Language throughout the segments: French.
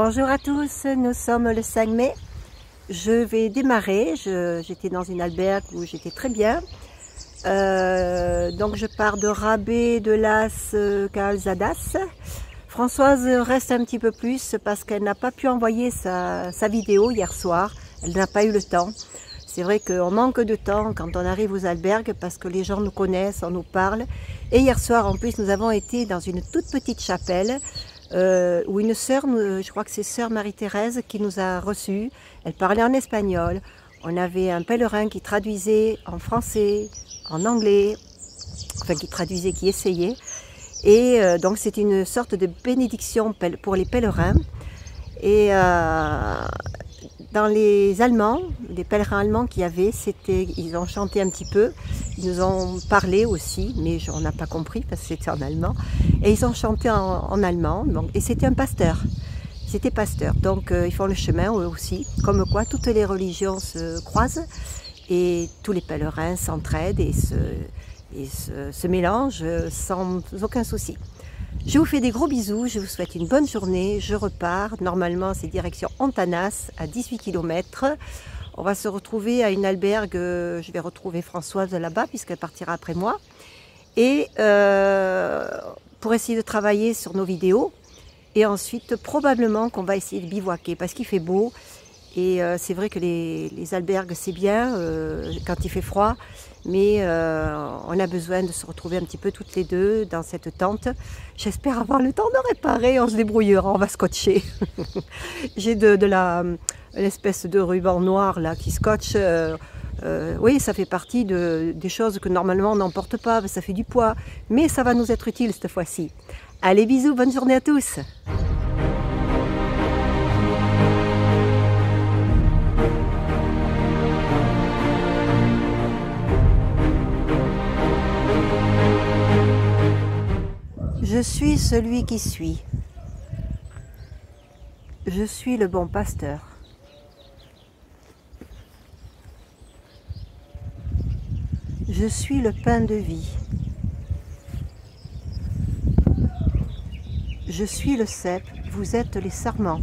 Bonjour à tous, nous sommes le 5 mai. Je vais démarrer, j'étais dans une albergue où j'étais très bien. Donc je pars de Rabé de Las Calzadas. Françoise reste un petit peu plus parce qu'elle n'a pas pu envoyer sa vidéo hier soir. Elle n'a pas eu le temps. C'est vrai qu'on manque de temps quand on arrive aux albergues parce que les gens nous connaissent, on nous parle. Et hier soir en plus nous avons été dans une toute petite chapelle où une sœur, je crois que c'est sœur Marie-Thérèse qui nous a reçus. Elle parlait en espagnol. On avait un pèlerin qui traduisait en français, en anglais, enfin qui traduisait, qui essayait. Et donc c'est une sorte de bénédiction pour les pèlerins. Et dans les Allemands, les pèlerins allemands qu'il y avait, ils ont chanté un petit peu, ils nous ont parlé aussi, mais on n'a pas compris parce que c'était en allemand. Et ils ont chanté en allemand, donc, et c'était un pasteur. C'était pasteur, donc ils font le chemin eux aussi, comme quoi toutes les religions se croisent et tous les pèlerins s'entraident et se mélangent sans aucun souci. Je vous fais des gros bisous, je vous souhaite une bonne journée, je repars, normalement c'est direction Ontanas à 18 km. On va se retrouver à une albergue, je vais retrouver Françoise là-bas puisqu'elle partira après moi. Et pour essayer de travailler sur nos vidéos. Et ensuite probablement qu'on va essayer de bivouaquer parce qu'il fait beau. Et c'est vrai que les albergues c'est bien quand il fait froid. Mais on a besoin de se retrouver un petit peu toutes les deux dans cette tente. J'espère avoir le temps de réparer, on se débrouillera, on va scotcher. J'ai l'espèce de ruban noir là qui scotche. Oui, ça fait partie des choses que normalement on n'emporte pas, ça fait du poids. Mais ça va nous être utile cette fois-ci. Allez, bisous, bonne journée à tous. Je suis celui qui suis. Je suis le bon pasteur. Je suis le pain de vie. Je suis le cep, vous êtes les sarments.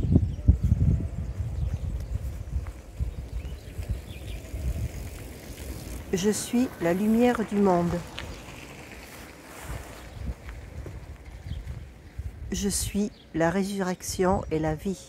Je suis la lumière du monde. Je suis la résurrection et la vie.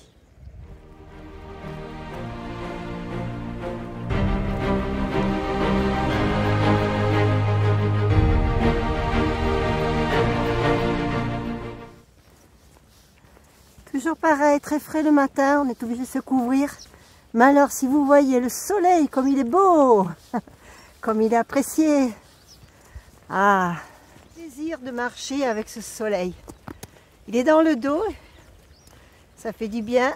Toujours pareil, très frais le matin, on est obligé de se couvrir. Mais alors si vous voyez le soleil, comme il est beau, comme il est apprécié. Ah, plaisir de marcher avec ce soleil. Il est dans le dos, ça fait du bien.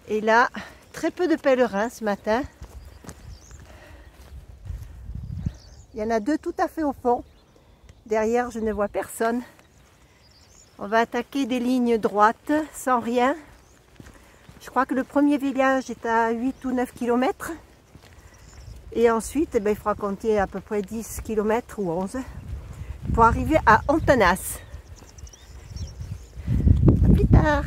Et là, très peu de pèlerins ce matin. Il y en a deux tout à fait au fond. Derrière, je ne vois personne. On va attaquer des lignes droites, sans rien. Je crois que le premier village est à 8 ou 9 km. Et ensuite, il faudra compter à peu près 10 km ou 11. Pour arriver à Ontanas. À plus tard.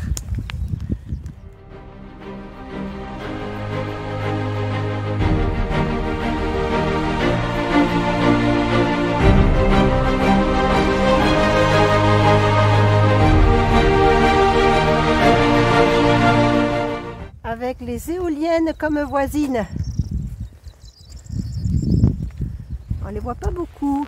Avec les éoliennes comme voisines. On les voit pas beaucoup.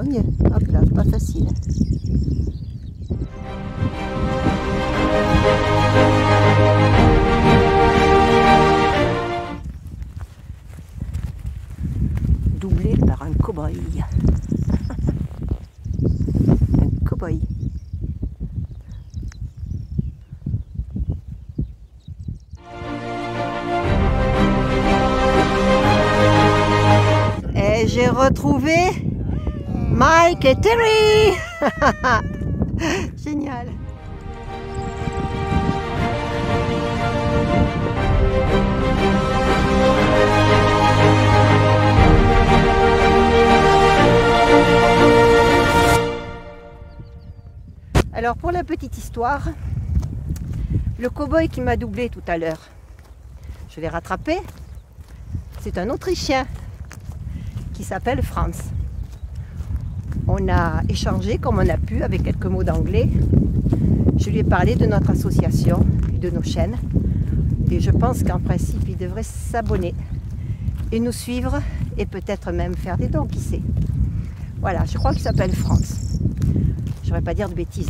Mieux. Hop là, pas facile. Doublé par un cow-boy. Un cow-boy. Et j'ai retrouvé Mike et Terry. Génial. la petite histoire, le cow-boy qui m'a doublé tout à l'heure, je l'ai rattrapé. C'est un Autrichien qui s'appelle Franz. On a échangé comme on a pu avec quelques mots d'anglais. Je lui ai parlé de notre association et de nos chaînes. Et je pense qu'en principe, il devrait s'abonner et nous suivre et peut-être même faire des dons, qui sait. Voilà, je crois qu'il s'appelle Franz. Je ne devrais pas dire de bêtises.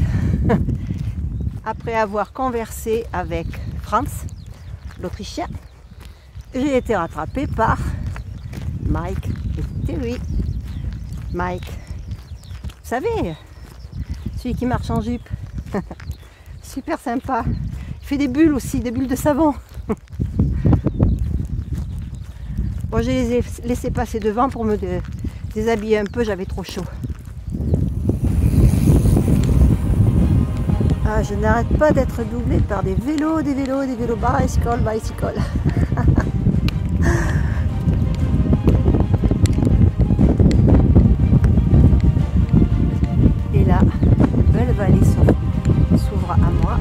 Après avoir conversé avec Franz, l'Autrichien, j'ai été rattrapée par Mike et Terry. Mike, vous savez, celui qui marche en jupe. Super sympa. Il fait des bulles aussi, des bulles de savon. Bon, je les ai laissés passer devant pour me déshabiller un peu, j'avais trop chaud. Ah, je n'arrête pas d'être doublée par des vélos, bicycle. Et là, une belle vallée s'ouvre à moi.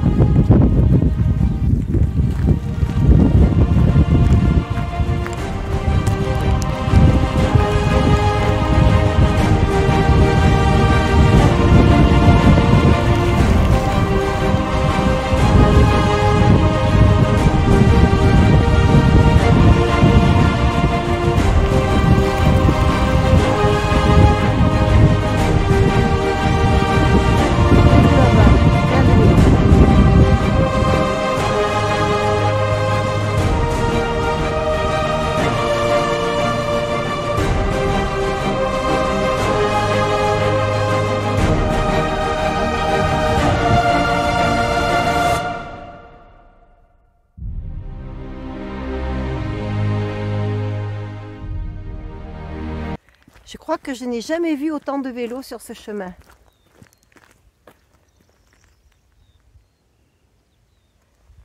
Je crois que je n'ai jamais vu autant de vélos sur ce chemin.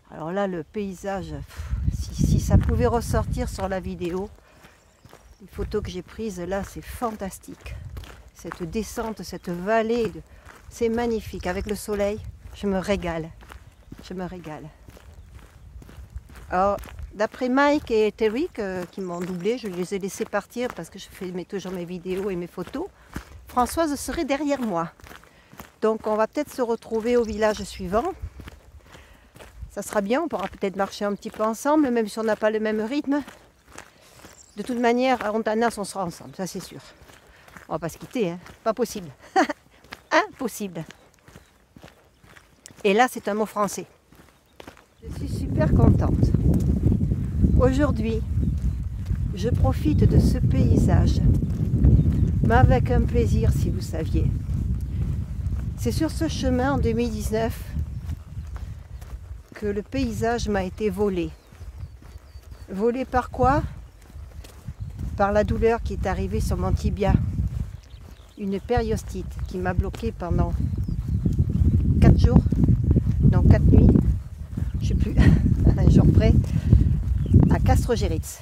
Alors là, le paysage, si ça pouvait ressortir sur la vidéo, les photos que j'ai prises là, c'est fantastique. Cette descente, cette vallée, c'est magnifique. Avec le soleil, je me régale. Je me régale. Alors, d'après Mike et Terry qui m'ont doublé, je les ai laissés partir parce que je fais toujours mes vidéos et mes photos. Françoise serait derrière moi. Donc on va peut-être se retrouver au village suivant. Ça sera bien, on pourra peut-être marcher un petit peu ensemble, même si on n'a pas le même rythme. De toute manière, à Hontanas, on sera ensemble, ça c'est sûr. On va pas se quitter, hein. Pas possible. Impossible. Et là, c'est un mot français. Je suis super contente. Aujourd'hui, je profite de ce paysage, mais avec un plaisir si vous saviez. C'est sur ce chemin en 2019 que le paysage m'a été volé. Volé par quoi? Par la douleur qui est arrivée sur mon tibia. Une périostite qui m'a bloqué pendant 4 jours, non 4 nuits, je ne sais plus, un jour près, à Castro-Géritz.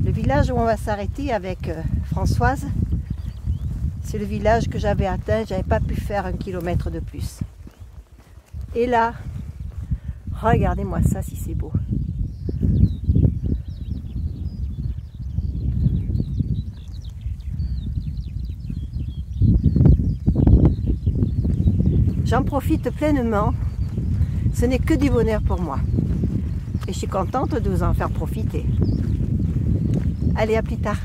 Le village où on va s'arrêter avec Françoise, c'est le village que j'avais atteint, j'avais pas pu faire 1 kilomètre de plus. Et là, regardez-moi ça si c'est beau. J'en profite pleinement, ce n'est que du bonheur pour moi. Et je suis contente de vous en faire profiter. Allez, à plus tard.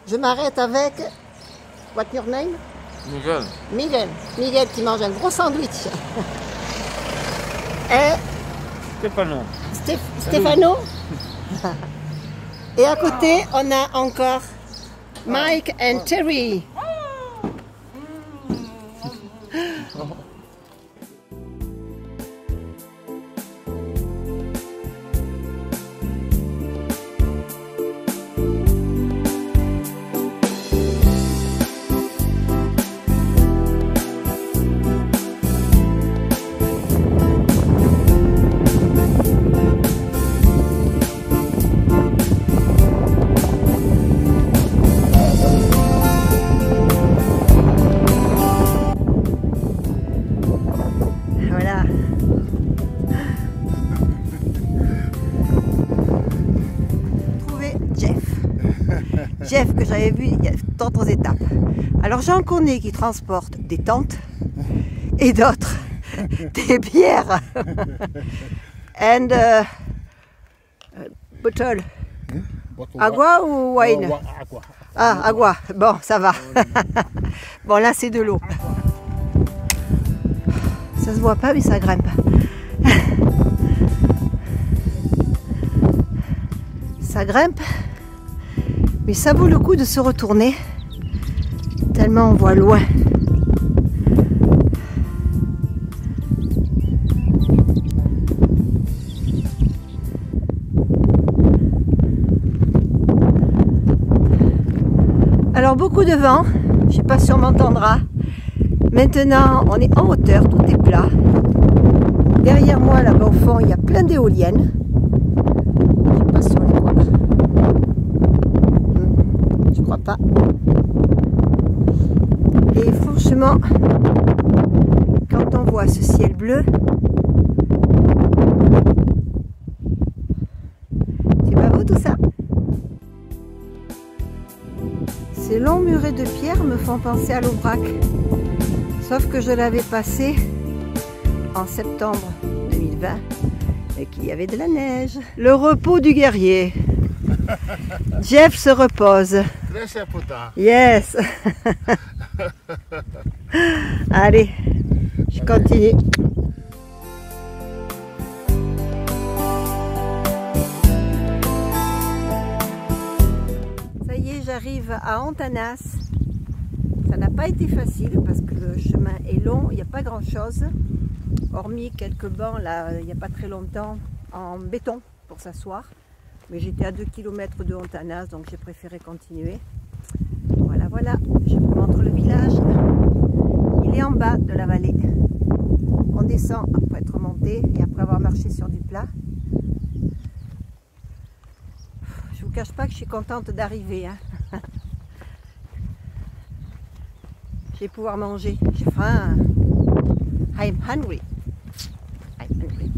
Je m'arrête avec, what's your name? Miguel. Miguel. Miguel qui mange un gros sandwich. Et Stefano. Stefano. Et à côté, on a encore Mike and Terry. Jeff que j'avais vu il y a d'autres étapes. Alors j'en connais qui transportent des tentes et d'autres des bières. And bottle. Agua ou wine? Agua. Ah, agua. Bon, ça va. Bon, là c'est de l'eau. Ça se voit pas mais ça grimpe. Ça grimpe, mais ça vaut le coup de se retourner, tellement on voit loin. Alors beaucoup de vent, je ne sais pas si on m'entendra. Maintenant on est en hauteur, tout est plat. Derrière moi là-bas au fond il y a plein d'éoliennes. Je sais pas si on les voit. Je crois pas. Et franchement, quand on voit ce ciel bleu, c'est pas beau tout ça? Ces longs murets de pierre me font penser à l'Aubrac. Sauf que je l'avais passé en septembre 2020 et qu'il y avait de la neige. Le repos du guerrier. Jeff se repose. Très important. Yes. Allez, je continue. Ça y est, j'arrive à Antanas. Ça n'a pas été facile parce que le chemin est long, il n'y a pas grand chose. Hormis quelques bancs là, il n'y a pas très longtemps, en béton pour s'asseoir. Mais j'étais à 2 km de Antanas, donc j'ai préféré continuer. Voilà, voilà, je vous montre le village. Il est en bas de la vallée. On descend après être monté et après avoir marché sur du plat. Je vous cache pas que je suis contente d'arriver. Hein. Je vais pouvoir manger. J'ai faim. I'm hungry. I'm hungry.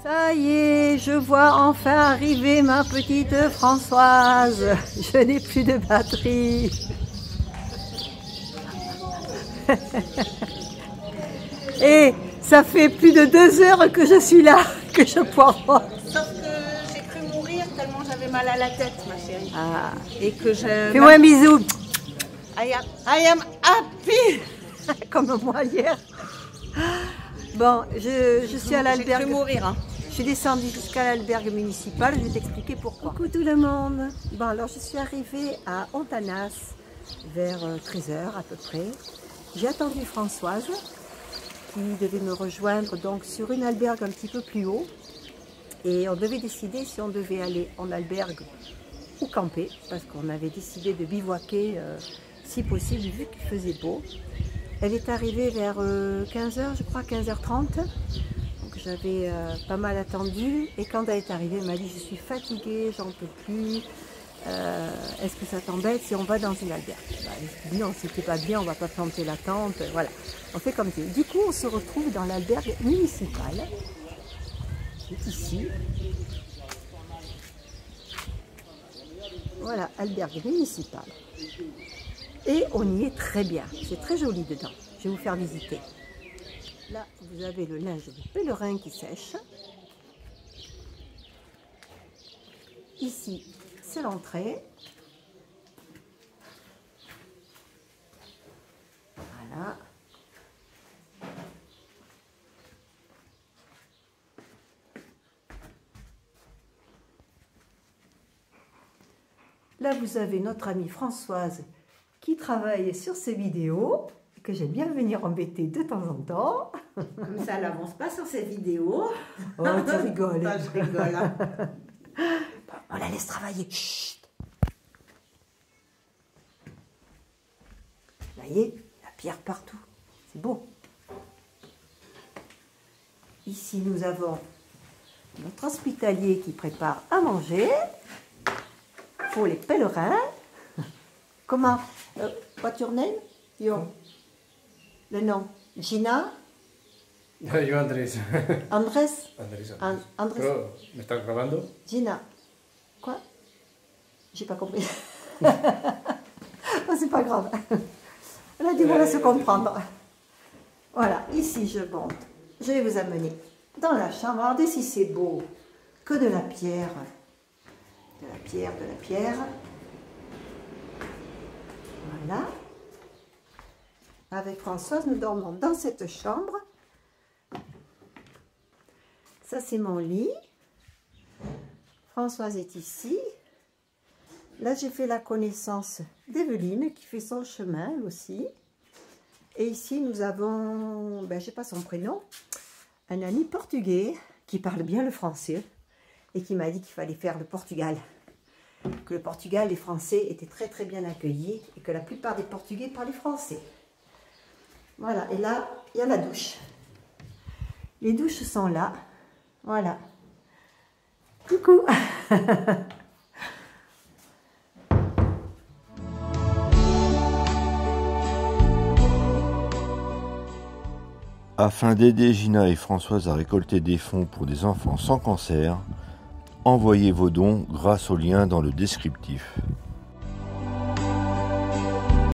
Ça y est, je vois enfin arriver ma petite Françoise. Je n'ai plus de batterie. Et ça fait plus de 2 heures que je suis là, que je poireaute. Sauf que j'ai mal à la tête, ma chérie. Ah. Et que je... Fais-moi un bisou. I am happy. Comme moi hier. Bon, je suis à J'ai l'albergue. cru mourir. Hein. Je suis descendue jusqu'à l'albergue municipale. Je vais t'expliquer pourquoi. Coucou tout le monde. Bon, alors je suis arrivée à Ontanas vers 13h à peu près. J'ai attendu Françoise qui devait me rejoindre donc sur une albergue un petit peu plus haut. Et on devait décider si on devait aller en albergue ou camper, parce qu'on avait décidé de bivouaquer si possible, vu qu'il faisait beau. Elle est arrivée vers 15h, je crois, 15h30. Donc j'avais pas mal attendu. Et quand elle est arrivée, elle m'a dit, je suis fatiguée, j'en peux plus. Est-ce que ça t'embête si on va dans une albergue? Bah, non, c'était pas bien, on va pas planter la tente. Voilà, on fait comme ça. Du coup, on se retrouve dans l'albergue municipale. Ici. Voilà, albergue municipale. Et on y est très bien. C'est très joli dedans. Je vais vous faire visiter. Là, vous avez le linge de pèlerin qui sèche. Ici, c'est l'entrée. Voilà. Là, vous avez notre amie Françoise qui travaille sur ses vidéos, que j'aime bien venir embêter de temps en temps. Comme ça, elle n'avance pas sur ses vidéos. Oh, tu rigoles. Bah, je rigole. Hein. On la laisse travailler. Chut. Vous voyez, la pierre partout. C'est beau. Ici, nous avons notre hospitalier qui prépare à manger. Pour les pèlerins. Comment? What's your name? Le nom? Gina? Yo Andrés. Andrés? Andrés. Andrés? Pero, ¿me estás grabando? Gina. Quoi? J'ai pas compris. Oh, c'est pas grave. On a du mal à se comprendre. Voilà, ici je monte. Je vais vous amener dans la chambre. Regardez si c'est beau. Que de la pierre. De la pierre, de la pierre. Voilà. Avec Françoise, nous dormons dans cette chambre. Ça, c'est mon lit. Françoise est ici. Là, j'ai fait la connaissance d'Evelyne, qui fait son chemin, elle aussi. Et ici, nous avons, ben, je sais pas son prénom, un ami portugais qui parle bien le français et qui m'a dit qu'il fallait faire le Portugal. Que le Portugal, les Français étaient très très bien accueillis et que la plupart des Portugais parlaient français. Voilà, et là, il y a la douche. Les douches sont là. Voilà. Coucou. Afin d'aider Gina et Françoise à récolter des fonds pour des enfants sans cancer, envoyez vos dons grâce au lien dans le descriptif.